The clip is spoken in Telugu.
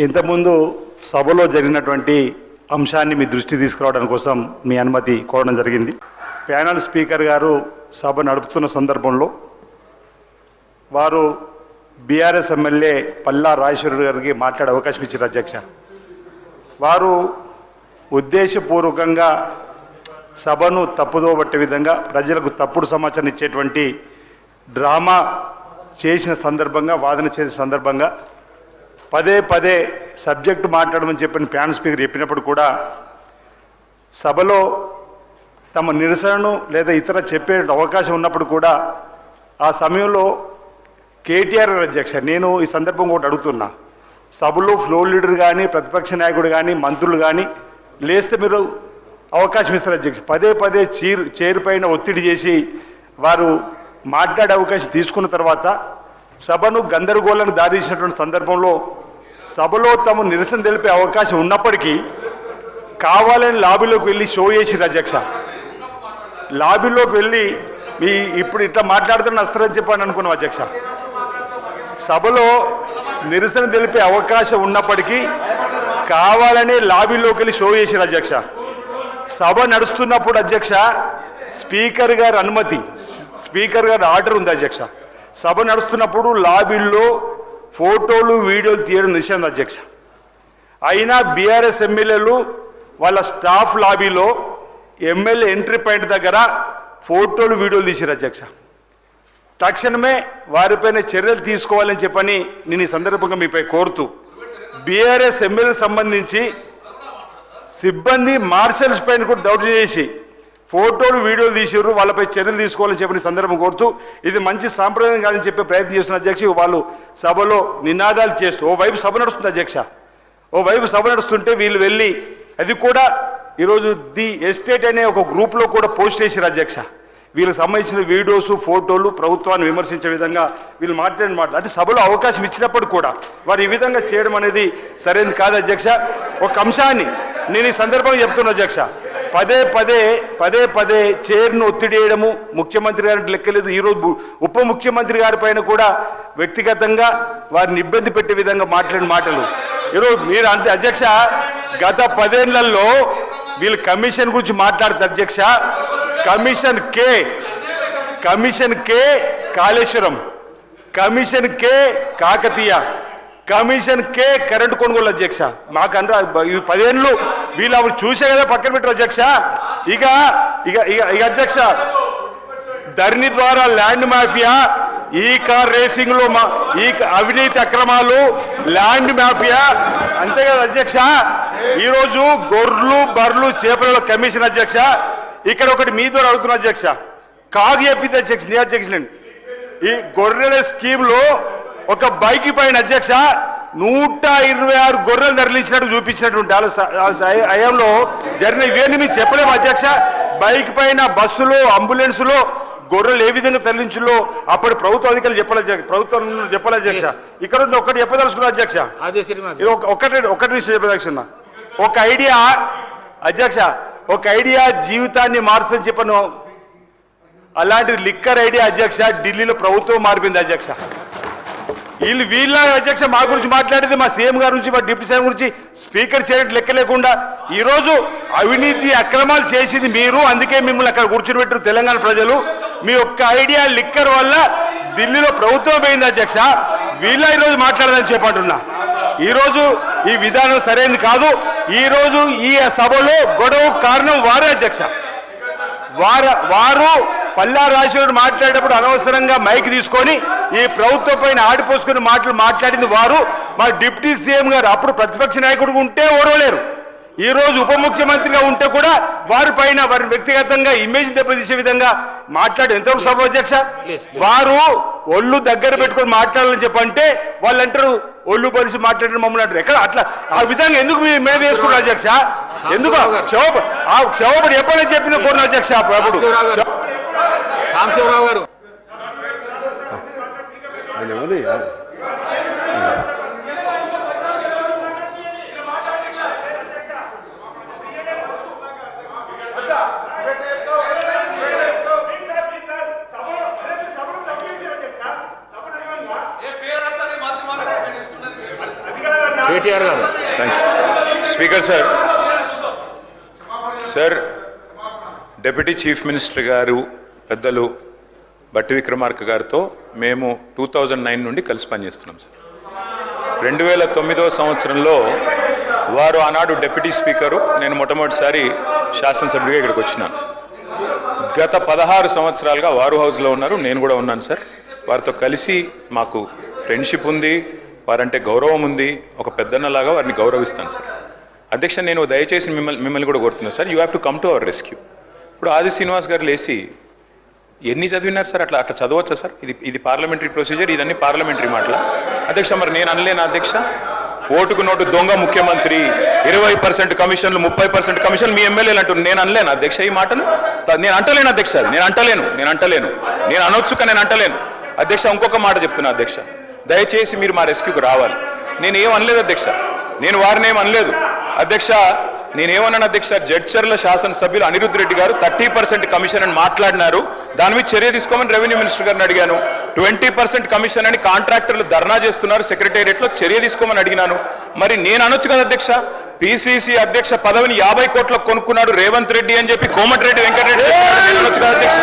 ఇంతకుముందు సభలో జరిగినటువంటి అంశాన్ని మీ దృష్టి తీసుకురావడం కోసం మీ అనుమతి కోరడం జరిగింది. ప్యానల్ స్పీకర్ గారు సభ నడుపుతున్న సందర్భంలో వారు బీఆర్ఎస్ ఎమ్మెల్యే పల్లా రాజేశ్వర గారికి మాట్లాడే అవకాశం ఇచ్చారు. అధ్యక్ష, వారు ఉద్దేశపూర్వకంగా సభను తప్పుదోబట్టే విధంగా ప్రజలకు తప్పుడు సమాచారం ఇచ్చేటువంటి డ్రామా చేసిన సందర్భంగా, వాదన చేసిన సందర్భంగా పదే పదే సబ్జెక్టు మాట్లాడమని చెప్పిన ప్యానల్ స్పీకర్ చెప్పినప్పుడు కూడా సభలో తమ నిరసనను లేదా ఇతర చెప్పే అవకాశం ఉన్నప్పుడు కూడా ఆ సమయంలో కేటీఆర్ అధ్యక్ష, నేను ఈ సందర్భం కూడా అడుగుతున్నా, సభలో ఫ్లోర్ లీడర్ కానీ ప్రతిపక్ష నాయకుడు కానీ మంత్రులు కానీ లేస్తే మీరు అవకాశం ఇస్తారు అధ్యక్ష. పదే పదే చైర్ పైన ఒత్తిడి చేసి వారు మాట్లాడే అవకాశం తీసుకున్న తర్వాత సభను గందరగోళానికి దారితీసినటువంటి సందర్భంలో సభలో తమ నిరసన తెలిపే అవకాశం ఉన్నప్పటికీ కావాలని లాబీలోకి వెళ్ళి షో చేసిరు అధ్యక్ష. లాబీలోకి వెళ్ళి మీ ఇప్పుడు ఇట్లా మాట్లాడుతున్న వస్తారని చెప్పని అనుకున్నాం అధ్యక్ష. సభలో నిరసన తెలిపే అవకాశం ఉన్నప్పటికీ కావాలనే లాబీలోకి వెళ్ళి షో చేసిరు అధ్యక్ష. సభ నడుస్తున్నప్పుడు అధ్యక్ష స్పీకర్ గారి అనుమతి, స్పీకర్ గారి ఆర్డర్ ఉంది అధ్యక్ష. సభ నడుస్తున్నప్పుడు లాబీల్లో ఫోటోలు వీడియోలు తీయడం నిషేధం అధ్యక్ష. అయినా బీఆర్ఎస్ ఎమ్మెల్యేలు వాళ్ళ స్టాఫ్ లాబీలో ఎమ్మెల్యే ఎంట్రీ పాయింట్ దగ్గర ఫోటోలు వీడియోలు తీసారు అధ్యక్ష. తక్షణమే వారిపైన చర్యలు తీసుకోవాలని చెప్పని నేను ఈ సందర్భంగా మీపై కోరుతూ, బీఆర్ఎస్ ఎమ్మెల్యేలకు సంబంధించి సిబ్బంది మార్షల్స్ పైన కూడా దౌర్జన్యం చేసి ఫోటోలు వీడియోలు తీసారు, వాళ్ళపై చర్యలు తీసుకోవాలని చెప్పిన సందర్భం కోరుతూ, ఇది మంచి సాంప్రదాయం కాదని చెప్పి ప్రయత్నం చేస్తున్న అధ్యక్ష. వాళ్ళు సభలో నినాదాలు చేస్తూ ఓవైపు సభ నడుస్తుంది అధ్యక్ష, ఓవైపు సభ నడుస్తుంటే వీళ్ళు వెళ్ళి అది కూడా ఈరోజు ది ఎస్టేట్ అనే ఒక గ్రూప్లో కూడా పోస్ట్ చేశారు అధ్యక్ష. వీళ్ళకి సంబంధించిన వీడియోస్ ఫోటోలు ప్రభుత్వాన్ని విమర్శించే విధంగా వీళ్ళు మాట్లాడిన మాటలు, అంటే సభలో అవకాశం ఇచ్చినప్పుడు కూడా వారు ఈ విధంగా చేయడం అనేది సరైనది కాదు అధ్యక్ష. ఒక అంశాన్ని నేను ఈ సందర్భంగా చెప్తున్నా అధ్యక్ష, పదే పదే చైర్ను ఒత్తిడి చేయడము ముఖ్యమంత్రి గారికి లెక్కలేదు. ఈరోజు ఉప ముఖ్యమంత్రి గారి పైన కూడా వ్యక్తిగతంగా వారిని ఇబ్బంది పెట్టే విధంగా మాట్లాడిన మాటలు ఈరోజు మీరు అంటే అధ్యక్ష, గత 10 ఏళ్లలో వీళ్ళు కమిషన్ గురించి మాట్లాడుతారు అధ్యక్ష. కమిషన్ కే కాళేశ్వరం, కమిషన్ కే కాకతీయ, కమిషన్ కే కరెంటు కొనుగోలు అధ్యక్ష. మాకు అంటే 10 ఏళ్ళు వీళ్ళు అప్పుడు చూసే కదా పక్కన పెట్టారు అధ్యక్ష. ఇక ఇక ఇక అధ్యక్ష, ధరణి ద్వారా ల్యాండ్ మాఫియా, ఈ కార్ రేసింగ్ లో ఈ అవినీతి అక్రమాలు, ల్యాండ్ మాఫియా, అంతే కదా అధ్యక్ష. ఈరోజు గొర్రెలు బర్రెలు చేపల కమిషన్ అధ్యక్ష. ఇక్కడ ఒకటి మీ ద్వారా అడుగుతున్నా అధ్యక్ష, కాగు చెప్పింది అధ్యక్ష, నీ అధ్యక్షులండి. ఈ గొర్రెల స్కీమ్ లో ఒక బైక్ పైన అధ్యక్ష 126 గొర్రెలు తరలించినట్టు చూపించినటువంటి హయాంలో జరిగిన ఇవేంటి మీకు చెప్పలేము అధ్యక్ష. బైక్ పైన బస్సులో అంబులెన్సులో గొర్రెలు ఏ విధంగా తరలించులో అప్పటి ప్రభుత్వ అధికారులు ప్రభుత్వం చెప్పాలి అధ్యక్ష. ఇక్కడ ఒకటి చెప్పదలుచుకున్నా అధ్యక్ష, ఒకటి విషయం చెప్పదలుచుకున్నా. ఒక ఐడియా అధ్యక్ష, ఒక ఐడియా జీవితాన్ని మారుతుందని చెప్పను. అలాంటిది లిక్కర్ ఐడియా అధ్యక్ష ఢిల్లీలో ప్రభుత్వం మారిపోయింది అధ్యక్ష. వీళ్ళ అధ్యక్ష మా గురించి మాట్లాడేది, మా సీఎం గారి గురించి, మా డిప్యూటీ సీఎం గురించి స్పీకర్ చేయడం లెక్క లేకుండా ఈరోజు అవినీతి అక్రమాలు చేసింది మీరు, అందుకే మిమ్మల్ని అక్కడ కూర్చుని పెట్టారు తెలంగాణ ప్రజలు. మీ ఒక్క ఐడియా లిక్కర్ వల్ల ఢిల్లీలో ప్రభుత్వం పోయింది అధ్యక్ష. వీళ్ళ ఈరోజు మాట్లాడదని చెప్పంటున్నా. ఈరోజు ఈ విధానం సరైనది కాదు. ఈరోజు ఈ సభలో గొడవ కారణం వారే అధ్యక్ష. వారు పల్లా రాజేశ్వరుడు మాట్లాడేటప్పుడు అనవసరంగా మైక్ తీసుకొని ఈ ప్రభుత్వం పైన ఆడిపోసుకుని మాట్లాడింది వారు. మా డిప్యూటీ సీఎం గారు అప్పుడు ప్రతిపక్ష నాయకుడు ఉంటే ఓడవలేరు, ఈ రోజు ఉప ముఖ్యమంత్రిగా ఉంటే కూడా వారి పైన వారిని వ్యక్తిగతంగా ఇమేజ్ దెబ్బతీసే విధంగా మాట్లాడి ఎంతవరకు సభ అధ్యక్ష. వారు ఒళ్ళు దగ్గర పెట్టుకొని మాట్లాడాలని చెప్పంటే వాళ్ళు అంటారు ఒళ్ళు పరిచి మాట్లాడిన మమ్మల్ని అంటారు. ఎక్కడ అట్లా ఆ విధంగా ఎందుకు మీద వేసుకున్నారు అధ్యక్ష? ఎందుకు క్షోభపడి ఎప్పుడైనా చెప్పిన కోరిన అధ్యక్ష. అప్పుడు సాంబశివరావు గారు కేటీఆర్ గారు. Thank you speaker sir. Sir, deputy chief minister గారు పెద్దలు బట్టి విక్రమార్క గారితో మేము 2009 నుండి కలిసి పనిచేస్తున్నాం సార్. 2009వ సంవత్సరంలో వారు ఆనాడు డిప్యూటీ స్పీకరు, నేను మొట్టమొదటిసారి శాసనసభ్యుడిగా ఇక్కడికి వచ్చినాను. గత 16 సంవత్సరాలుగా వారు హౌస్లో ఉన్నారు, నేను కూడా ఉన్నాను సార్. వారితో కలిసి మాకు ఫ్రెండ్షిప్ ఉంది, వారంటే గౌరవం ఉంది. ఒక పెద్దన్నలాగా వారిని గౌరవిస్తాను సార్. అధ్యక్ష, నేను దయచేసి మిమ్మల్ని కూడా కోరుతున్నాను sir, you have to come to our rescue. ఇప్పుడు ఆది శ్రీనివాస్ గారు లేచి ఎన్ని చదివినారు సార్? అట్లా చదవచ్చా సార్? ఇది పార్లమెంటరీ ప్రొసీజర్, ఇదన్నీ పార్లమెంటరీ మాటల. అధ్యక్ష, మరి నేను అనలేను అధ్యక్ష? ఓటుకు నోటు దొంగ ముఖ్యమంత్రి, 20% కమిషన్లు, 30% కమిషన్లు మీ ఎమ్మెల్యేలు అంటున్నారు. నేను అనలేను అధ్యక్ష ఈ మాటను? నేను అంటలేను అధ్యక్ష, నేను అంటలేను. నేను అనొచ్చు కానీ నేను అంటలేను అధ్యక్ష. ఇంకొక మాట చెప్తున్నా అధ్యక్ష, దయచేసి మీరు మా రెస్క్యూకి రావాలి. నేను ఏం అనలేదు అధ్యక్ష, నేను వారిని ఏం అనలేదు అధ్యక్ష. నేనేమన్నాను అధ్యక్ష, జడ్చర్ల శాసనసభ్యులు అనిరుద్ధ్ రెడ్డి గారు 30% కమిషన్ అని మాట్లాడినారు, దాని మీద చర్య తీసుకోమని రెవెన్యూ మినిస్టర్ గారిని అడిగాను. 20% కమిషన్ అని కాంట్రాక్టర్లు ధర్నా చేస్తున్నారు సెక్రటేరియట్లో, చర్య తీసుకోమని అడిగినాను. మరి నేను అనొచ్చు కదా అధ్యక్ష, పిసిసి అధ్యక్ష పదవిని 50 కోట్లకు కొనుక్కున్నాడు రేవంత్ రెడ్డి అని చెప్పి కోమటిరెడ్డి వెంకటరెడ్డి అనొచ్చు కదా అధ్యక్ష?